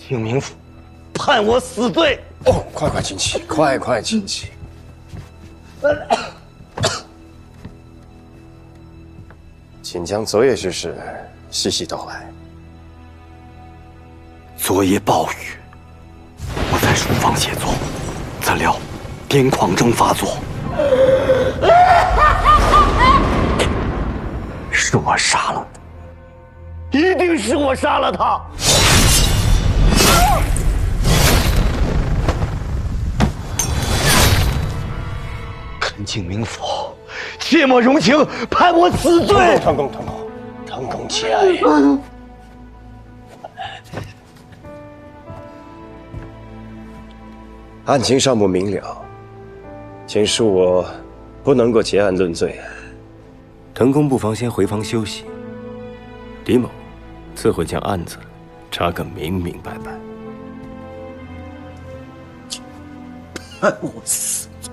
清明府判我死罪。哦，快请起，快请起。请将昨夜之事细细道来。昨夜暴雨，我在书房写作，怎料癫狂症发作，是我杀了他，一定是我杀了他。恳请明府切莫容情，判我死罪。唐公节哀。案情尚不明了，请恕我不能够结案论罪。滕公不妨先回房休息，狄某自会将案子查个明明白白。判我死罪！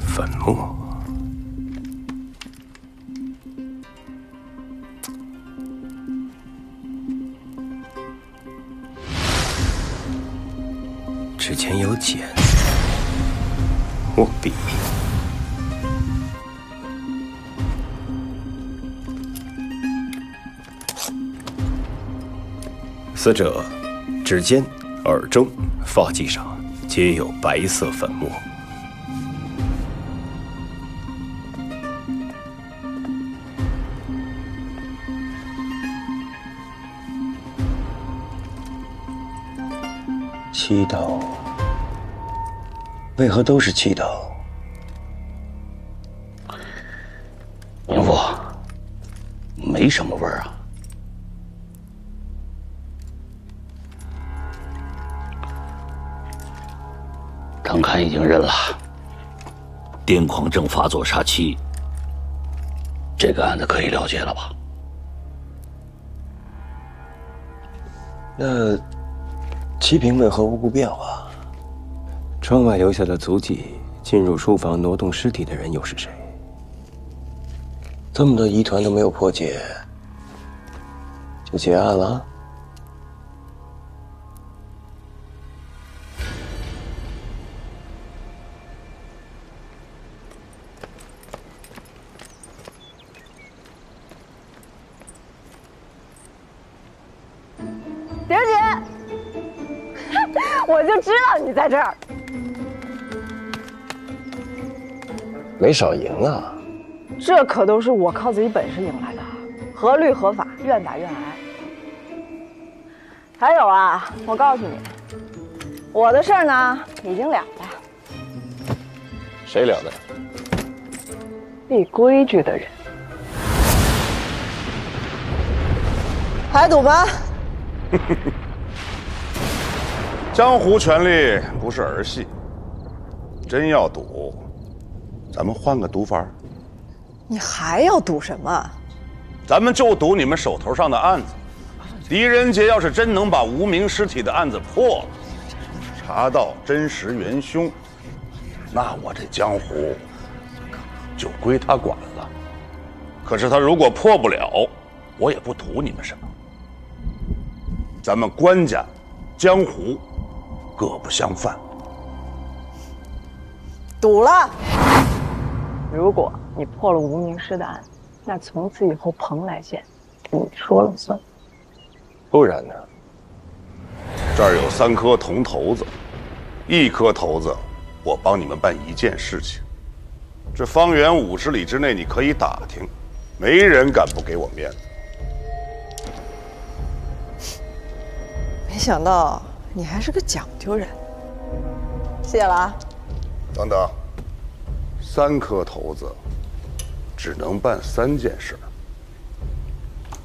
粉末，之前有碱，握笔。死者指尖、耳中、发髻上皆有白色粉末。七刀，为何都是七刀？明府，没什么味儿啊。张堪已经认了，癫狂症发作杀妻，这个案子可以了结了吧？那齐平为何无故变化？窗外留下的足迹，进入书房挪动尸体的人又是谁？这么多疑团都没有破解，就结案了？蝶儿姐，我就知道你在这儿。没少赢啊！这可都是我靠自己本事赢来的，合律合法，愿打愿挨。还有啊，我告诉你，我的事儿呢已经了了。谁了的？立规矩的人。还赌吗？江湖权力不是儿戏，真要赌，咱们换个赌法。你还要赌什么？咱们就赌你们手头上的案子。狄仁杰要是真能把无名尸体的案子破了，查到真实元凶，那我这江湖就归他管了。可是他如果破不了，我也不图你们什么。咱们官家、江湖各不相犯。赌了。如果你破了无名尸的案，那从此以后蓬莱县你说了算。不然呢？这儿有3颗铜头子，1颗头子我帮你们办一件事情。这方圆50里之内你可以打听，没人敢不给我面子。没想到你还是个讲究人。谢了啊。等等，3颗头子只能办3件事，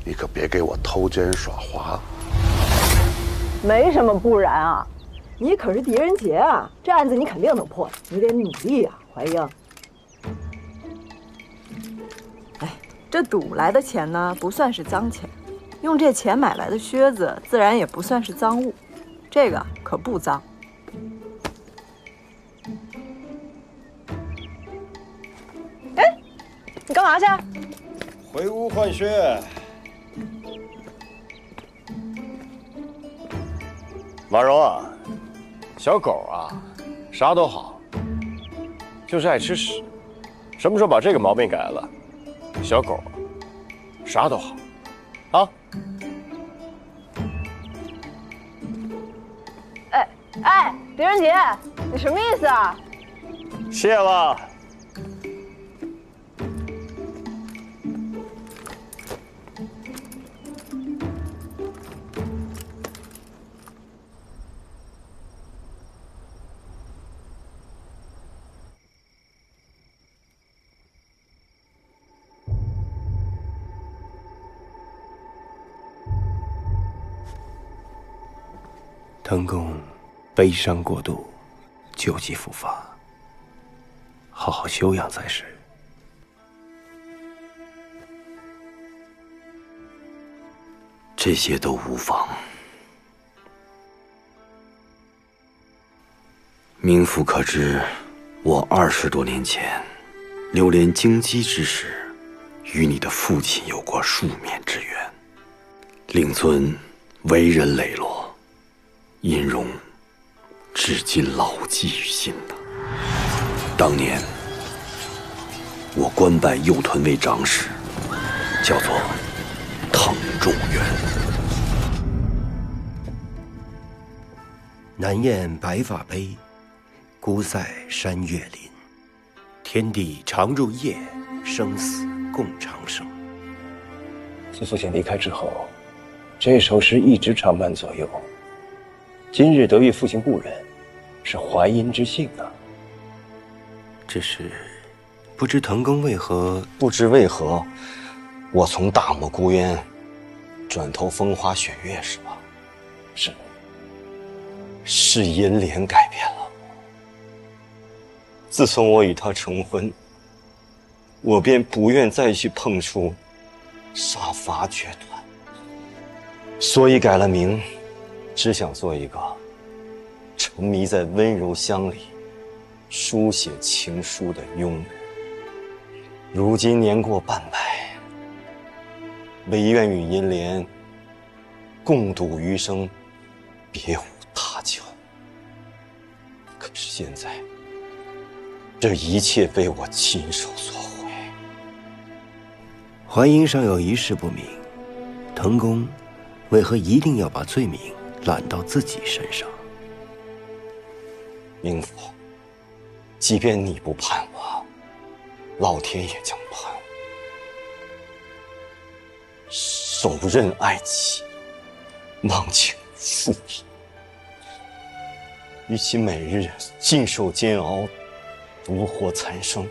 你可别给我偷奸耍滑。没什么不然啊，你可是狄仁杰啊，这案子你肯定能破，你得努力啊，怀英。这赌来的钱呢，不算是脏钱，用这钱买来的靴子，自然也不算是赃物，这个可不脏。哎，你干嘛去？回屋换靴。马蓉啊，小狗啊，啥都好，就是爱吃屎。什么时候把这个毛病改了，小狗啥都好，啊？哎，狄仁杰，你什么意思啊？谢了。滕公悲伤过度，旧疾复发，好好休养才是。这些都无妨。冥府可知，我20多年前流连京畿之时，与你的父亲有过数面之缘。令尊为人磊落，殷荣至今牢记于心的。当年我官拜右屯卫长史，叫做滕仲元。南雁白发悲，孤塞山岳林。天地常入夜，生死共长生。自父亲离开之后，这首诗一直常伴左右。今日得遇父亲故人，是怀殷之幸啊。只是不知滕公为何？不知为何，我从大漠孤烟转投风花雪月是吧？是银莲改变了我。自从我与他成婚，我便不愿再去碰触杀伐决断，所以改了名，只想做一个沉迷在温柔乡里书写情书的庸人。如今年过半百，唯愿与银莲共度余生，别无他求。可是现在，这一切被我亲手所毁。淮阴尚有一事不明，滕公为何一定要把罪名揽到自己身上？冥府，即便你不判我，老天也将判我。手刃爱妻，忘情负义。与其每日尽受煎熬，独活残生，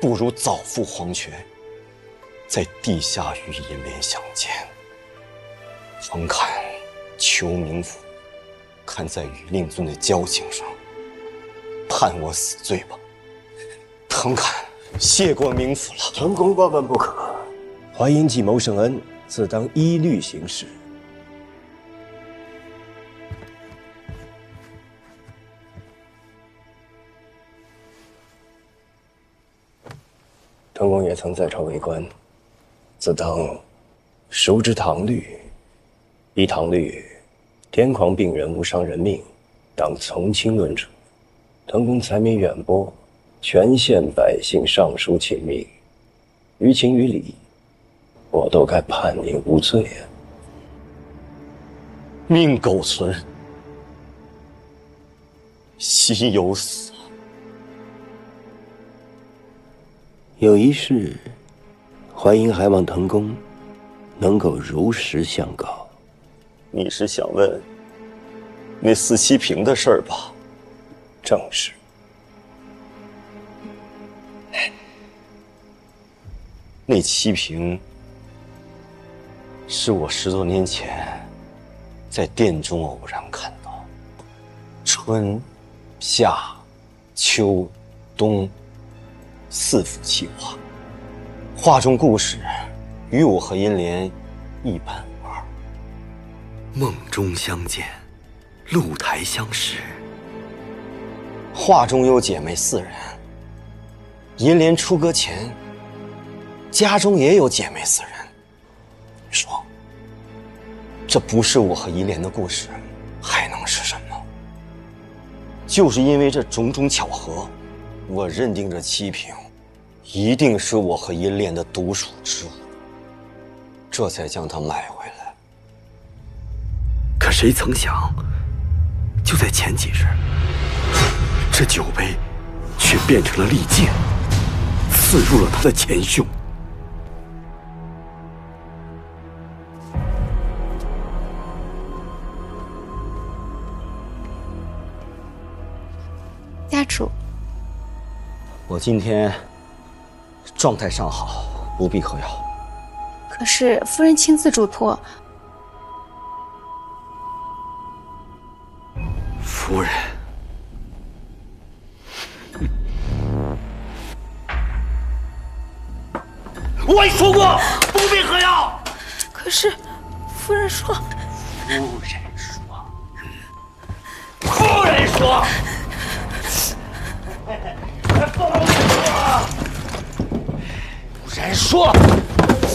不如早赴黄泉，在地下与银莲相见。诚恳求冥府，看在与令尊的交情上，判我死罪吧。诚恳谢过冥府了。滕公万万不可！淮阴计谋圣恩，自当依律行事。滕公也曾在朝为官，自当熟知唐律。依唐律，癫狂病人无伤人命，当从轻论处。滕公才名远播，全县百姓上书请命，于情于理，我都该判你无罪啊！命苟存，心有死。有一事，淮阴还望滕公能够如实相告。你是想问那四七平的事儿吧？正是。那七平是我10多年前在殿中偶然看到，春、夏、秋、冬4幅气画，画中故事与我和银莲一般无二。梦中相见，露台相识。画中有姐妹4人，银莲出阁前，家中也有姐妹4人。你说，这不是我和银莲的故事，还能是什么？就是因为这种种巧合，我认定这七瓶一定是我和银莲的独属之物，这才将它买回来。可谁曾想，就在前几日，这酒杯却变成了利剑，刺入了他的前胸。家主，我今天状态尚好，不必喝药。可是夫人亲自嘱托。夫人，我已说过不必喝药。可是夫人说，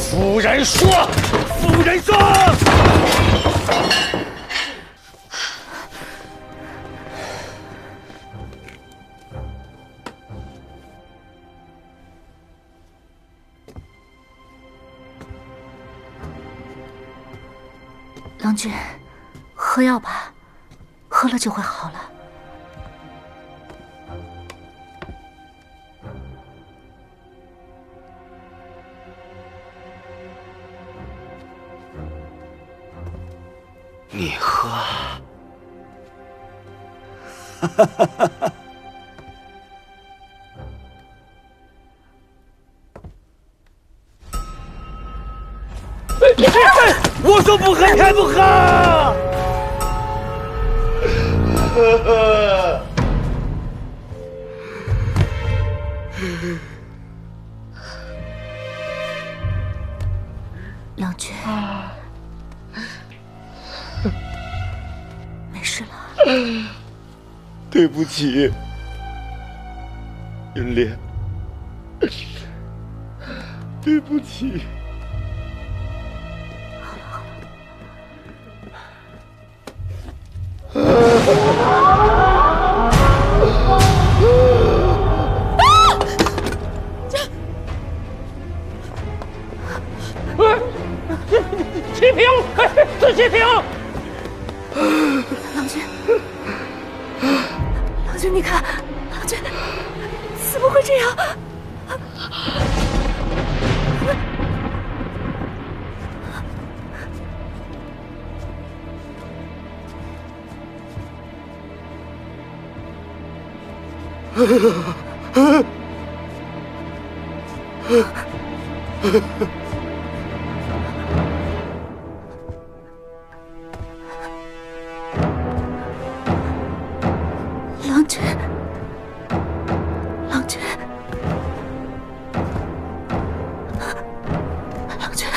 夫人说，夫人说。郎君，喝药吧，喝了就会好了。你喝。我说不喝，还不喝！郎君，没事了。对不起，银莲，对不起。齐平，自齐平。郎君，郎君，你看，郎君怎么会这样？郎君，郎君，郎君，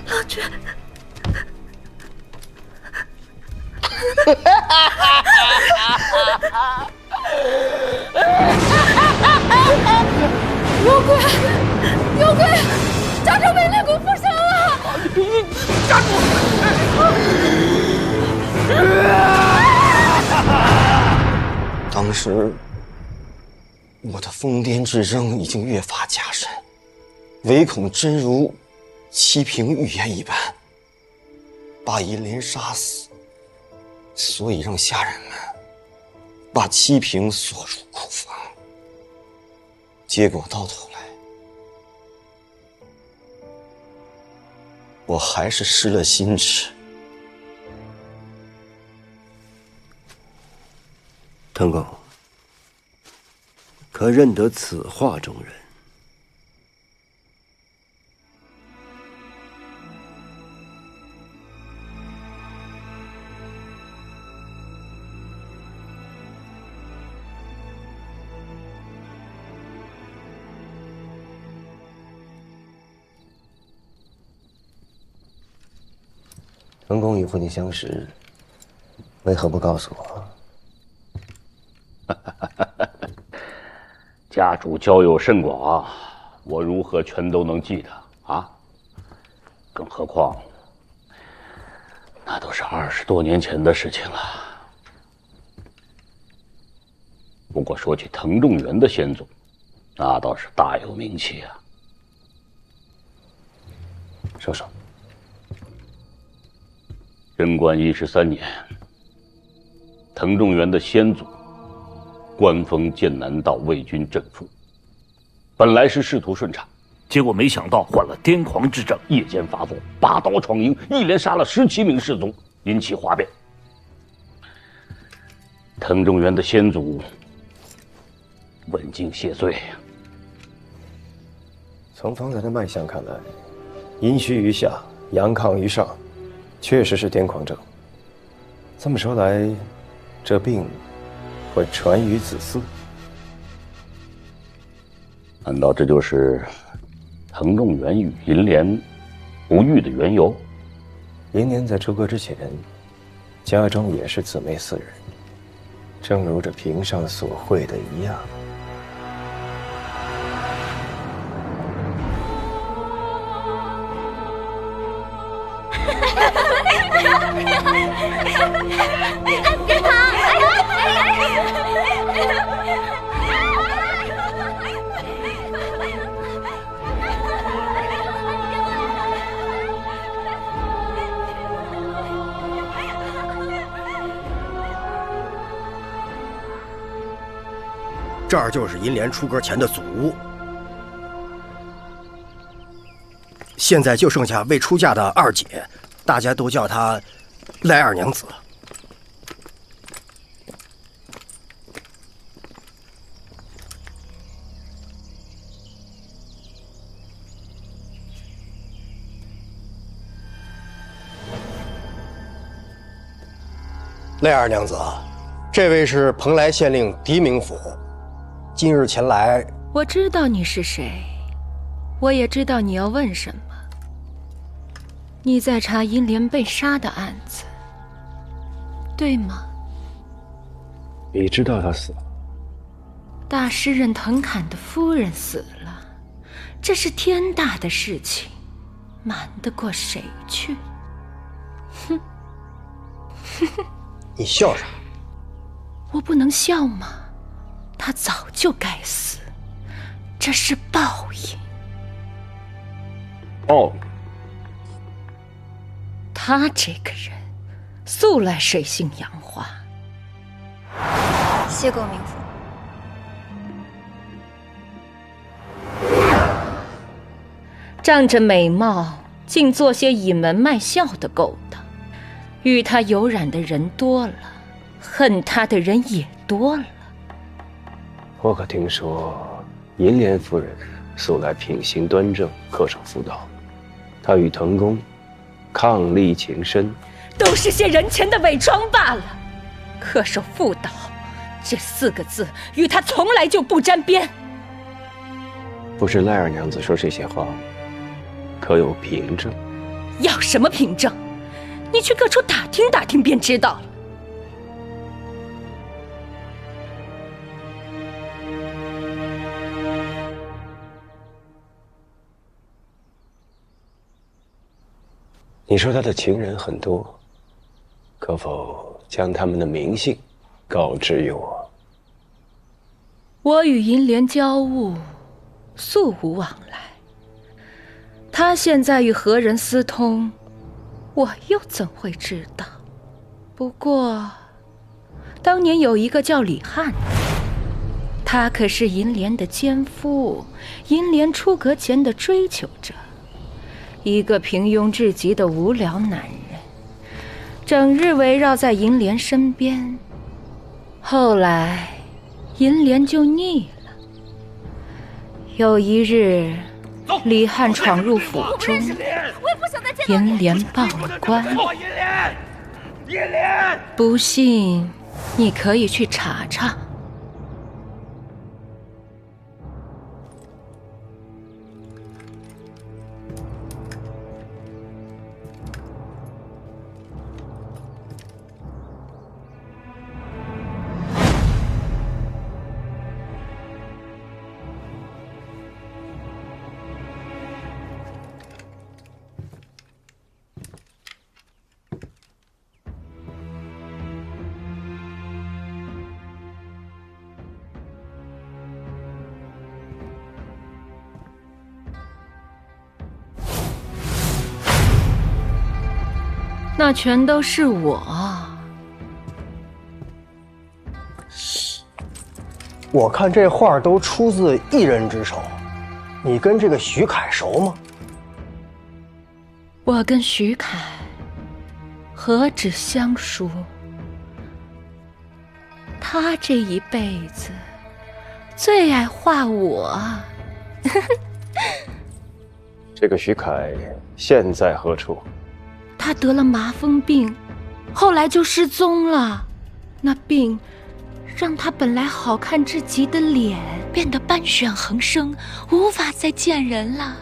郎君。有鬼！有鬼！家中被烈鬼附身了！家主，当时我的疯癫之症已经越发加深，唯恐真如七平预言一般，把银莲杀死，所以让下人们把七平锁入库房。结果到头来，我还是失了心智。滕公，可认得此画中人？成功与父亲相识，为何不告诉我？家主交友甚广，我如何全都能记得啊？更何况，那都是20多年前的事情了。不过说起藤仲元的先祖，那倒是大有名气啊。说说。贞观13年，藤仲元的先祖官封剑南道魏军镇父，本来是仕途顺畅，结果没想到患了癫狂之症，夜间发作，拔刀闯营，一连杀了17名士卒，引起哗变。藤仲元的先祖问津谢罪。从方才的脉象看来，阴虚于下，阳亢于上，确实是癫狂症。这么说来，这病会传于子嗣？难道这就是藤仲元与银莲不育的缘由？银莲在出阁之前，家中也是姊妹4人，正如这屏上所绘的一样。别跑！这儿就是银莲出阁前的祖屋，现在就剩下未出嫁的二姐，大家都叫她赖二娘子。赖二娘子，这位是蓬莱县令狄明府，今日前来。我知道你是谁，我也知道你要问什么。你在查银莲被杀的案子，对吗？你知道他死了？大诗人藤侃的夫人死了，这是天大的事情，瞒得过谁去？哼！你笑啥？我不能笑吗？他早就该死，这是报应。报应？他这个人，素来水性杨花。谢过明府。仗着美貌，竟做些倚门卖笑的勾当。与他有染的人多了，恨他的人也多了。我可听说银莲夫人素来品行端正，恪守妇道，她与藤公伉俪情深，都是些人前的伪装罢了。恪守妇道这4个字与他从来就不沾边。不是赖二娘子说这些话，可有凭证？要什么凭证？你去各处打听打听便知道了。你说他的情人很多，可否将他们的名姓告知于我？我与银莲交恶，素无往来。他现在与何人私通，我又怎会知道？不过，当年有一个叫李翰的，他可是银莲的奸夫，银莲出阁前的追求者，一个平庸至极的无聊男人，整日围绕在银莲身边。后来，银莲就腻了。有一日，李翰闯入府中，银莲报了官。不信，你可以去查查。那全都是我。我看这画都出自一人之手，你跟这个徐凯熟吗？我跟徐凯何止相熟，他这一辈子最爱画我。这个徐凯现在何处？他得了麻风病，后来就失踪了。那病让他本来好看至极的脸变得斑旋横生，无法再见人了。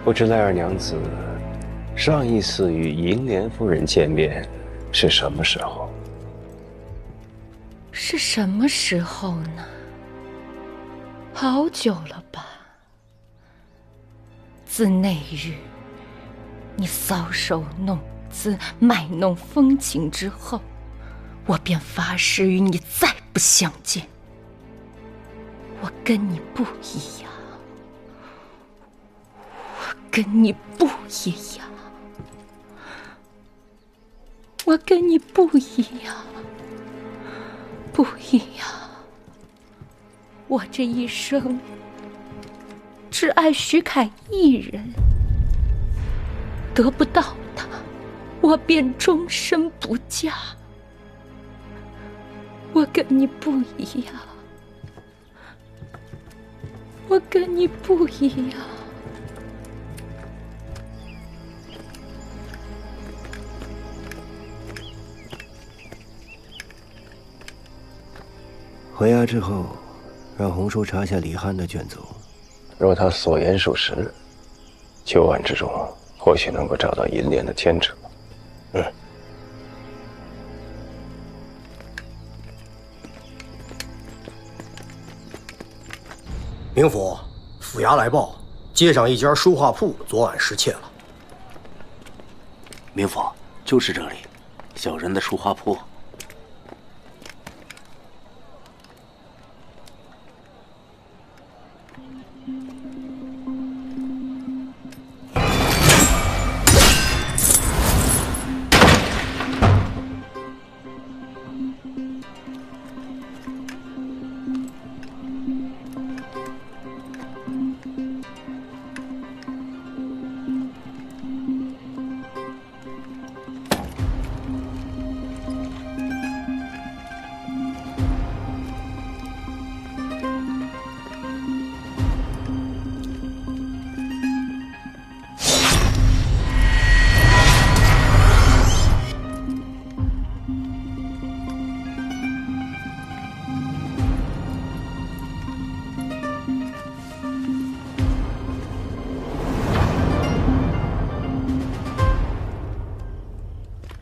不知赖二娘子上一次与银莲夫人见面是什么时候？是什么时候呢？好久了吧。自那日你搔首弄姿、卖弄风情之后，我便发誓与你再不相见。我跟你不一样，我跟你不一样，我跟你不一样，不一样。我这一生只爱徐凯一人，得不到他，我便终身不嫁。我跟你不一样，我跟你不一样。回衙之后，让红叔查下李翰的卷宗。若他所言属实，旧案之中或许能够找到银莲的牵扯。明府府衙来报，街上一家书画铺昨晚失窃了。明府，就是这里，小人的书画铺。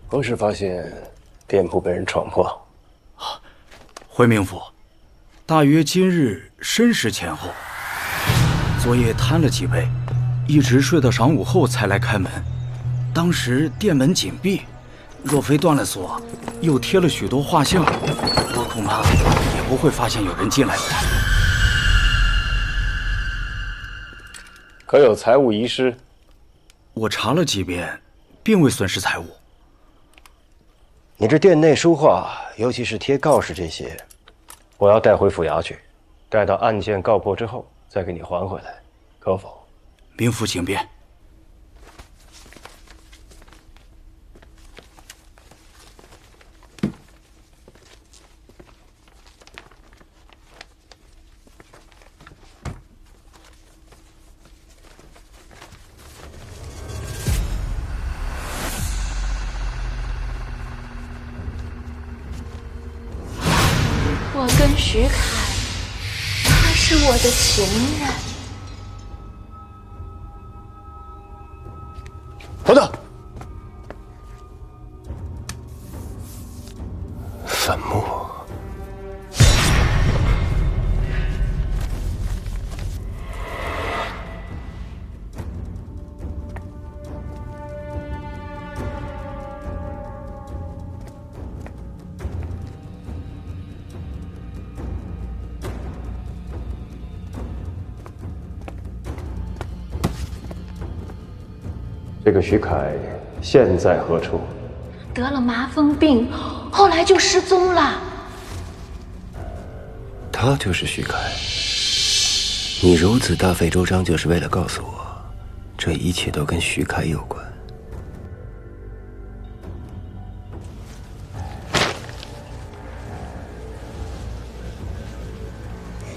何时发现店铺被人闯破？回明府，大约今日申时前后。昨夜贪了几杯，一直睡到晌午后才来开门。当时店门紧闭，若非断了锁，又贴了许多画像，我恐怕也不会发现有人进来的。可有财物遗失？我查了几遍，并未损失财物。你这店内书画，尤其是贴告示这些，我要带回府衙去，待到案件告破之后再给你还回来，可否？明府请便。我跟徐凯，他是我的情人。等等，坟墓。这个徐凯现在何处？得了麻风病，后来就失踪了。他就是徐凯。你如此大费周章，就是为了告诉我，这一切都跟徐凯有关。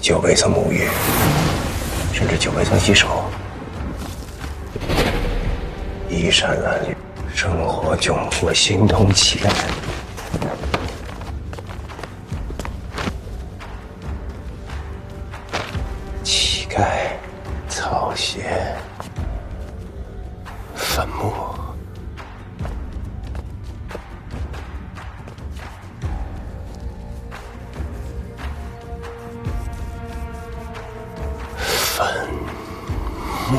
就未曾沐浴，甚至就未曾洗手，衣衫褴褛，生活窘迫，形同乞丐。乞丐，草鞋，坟墓。坟墓。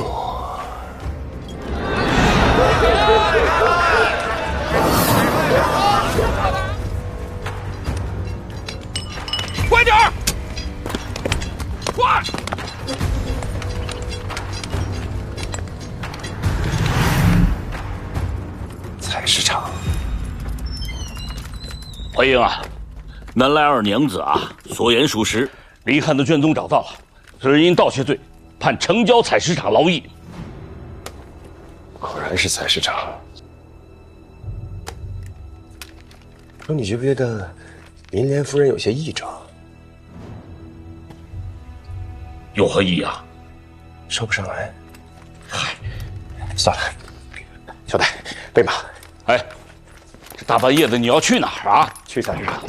快点儿！快！菜市场。回应啊，南来二娘子啊，所言属实，李汉的卷宗找到了。只因盗窃罪，判城郊采石场劳役。果然是采石场。说你觉不觉得林莲夫人有些异状？有何异样？说不上来。嗨，算了，小戴，备马。哎，这大半夜的你要去哪儿啊？去采石场。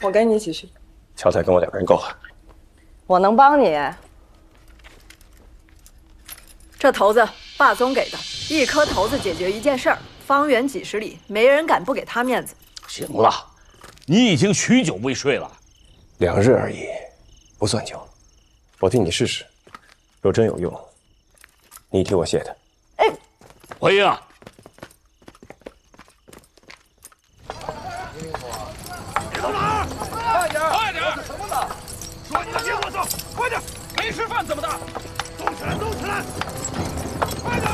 我跟你一起去。乔彩跟我2个人够了。我能帮你。这骰子霸宗给的，一颗骰子解决一件事儿，方圆几十里没人敢不给他面子。行了，你已经许久未睡了。 2日而已，不算久。我替你试试，若真有用，你替我谢他。哎，回应啊！你到哪儿？快点！快点！什么呢？说你们跟我走，快点！没吃饭怎么的？动起来，动起来！快点！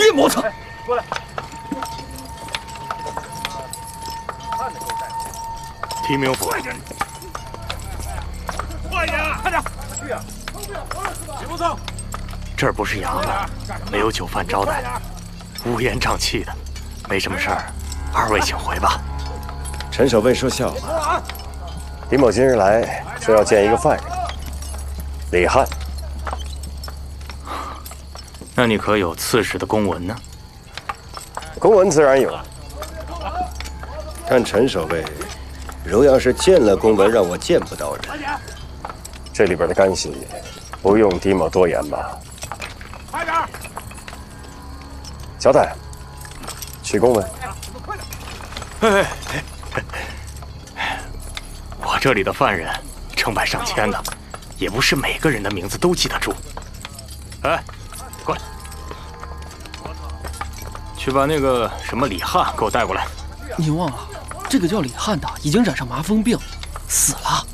夜魔城，过来！提名府，快点！快点！快点！去呀！李木松，这儿不是衙门，没有酒饭招待，乌烟瘴气的，没什么事儿，二位请回吧。陈守卫说笑了，李某今日来说要见一个犯人，李汉。 那你可有刺史的公文呢？公文自然有，但陈守卫如要是见了公文，让我见不到人，这里边的干系不用狄某多言吧？快点！乔代，取公文。哎，我这里的犯人成百上千的，也不是每个人的名字都记得住。哎。 过来，去把那个什么李汉给我带过来。你忘了，这个叫李汉的已经染上麻风病，死了。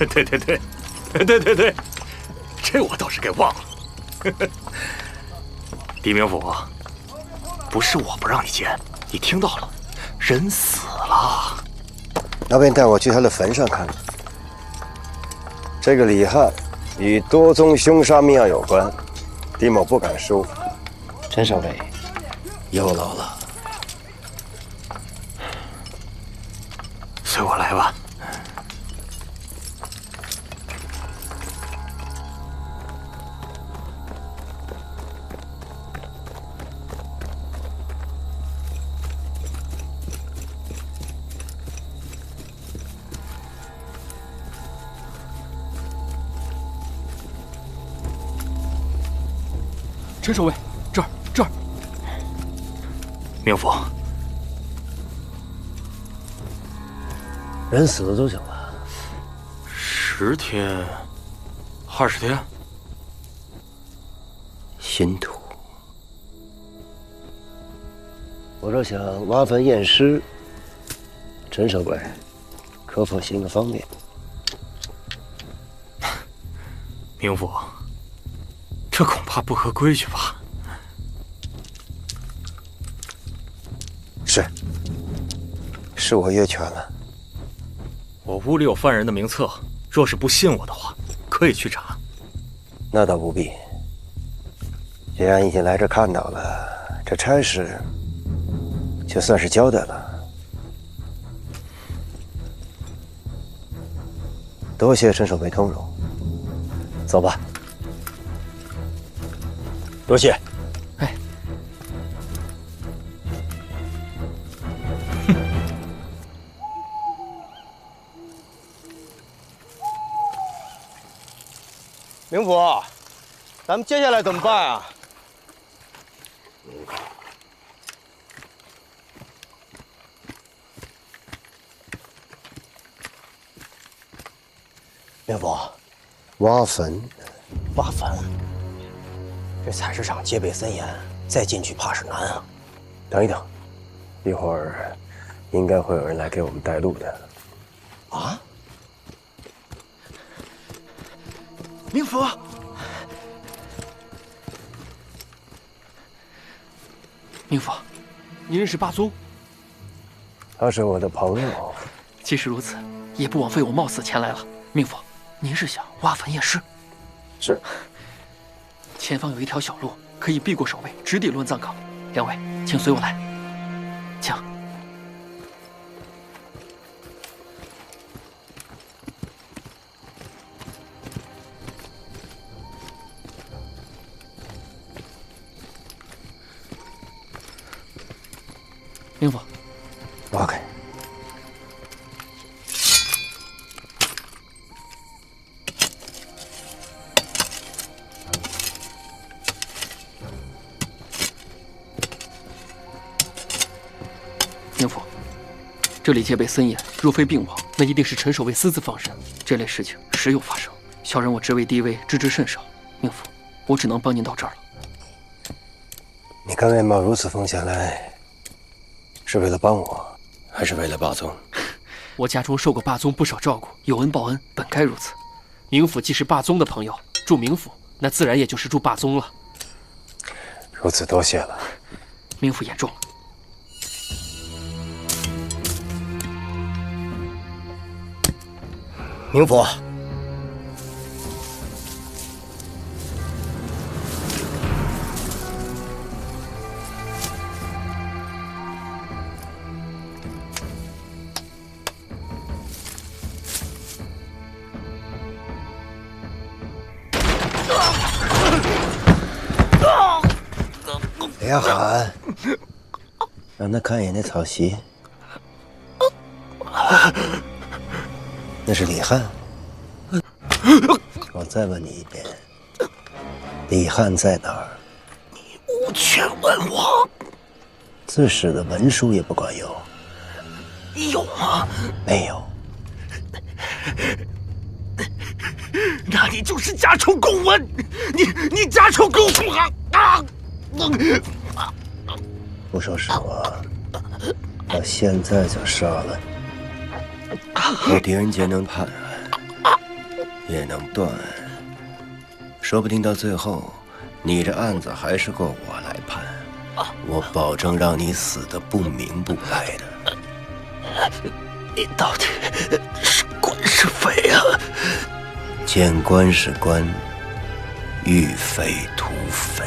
对，这我倒是给忘了。狄明府，不是我不让你见，你听到了，人死了。要不你带我去他的坟上看看。这个李汉。 与多宗凶杀命案有关，狄某不敢输。陈守卫，有劳了。随我来吧。陈守卫，这儿。明府，人死了多久了？10天，20天。新土。我若想挖坟验尸，陈守卫，可否行个方便？明府，这恐怕不合规矩吧？是我越权了。我屋里有犯人的名册，若是不信我的话，可以去查。那倒不必。既然已经来这看到了，这差事就算是交代了。多谢陈守卫通融，走吧。多谢。哎，明府，咱们接下来怎么办啊？明府，挖坟，这采石场戒备森严，再进去怕是难啊。等一等，一会儿应该会有人来给我们带路的。啊？明府，明府，你认识霸宗？他是我的朋友。即使如此，也不枉费我冒死前来了。明府，您是想挖坟验尸？是。前方有一条小路，可以避过守卫，直抵乱葬岗。两位，请随我来。请。明府，挖开。明府，这里戒备森严，若非病亡，那一定是陈守卫私自放人。这类事情时有发生，小人我职位低微，知之甚少。明府，我只能帮您到这儿了。你甘愿冒如此风险来，是为了帮我，还是为了霸宗？我家中受过霸宗不少照顾，有恩报恩，本该如此。明府既是霸宗的朋友，住明府，那自然也就是住霸宗了。如此多谢了。明府言重了。明府，别喊，让他看一眼那草席。那是李翰。我再问你一遍，李翰在哪儿？你无权问我。自始的文书也不管用。有吗？没有。那你就是家仇共文，你家仇共啊！不说实话，我现在就杀了你。我狄仁杰能判案，也能断案，说不定到最后，你这案子还是够我来判。我保证让你死得不明不白的。你到底是官是匪啊？见官是官，遇匪屠匪。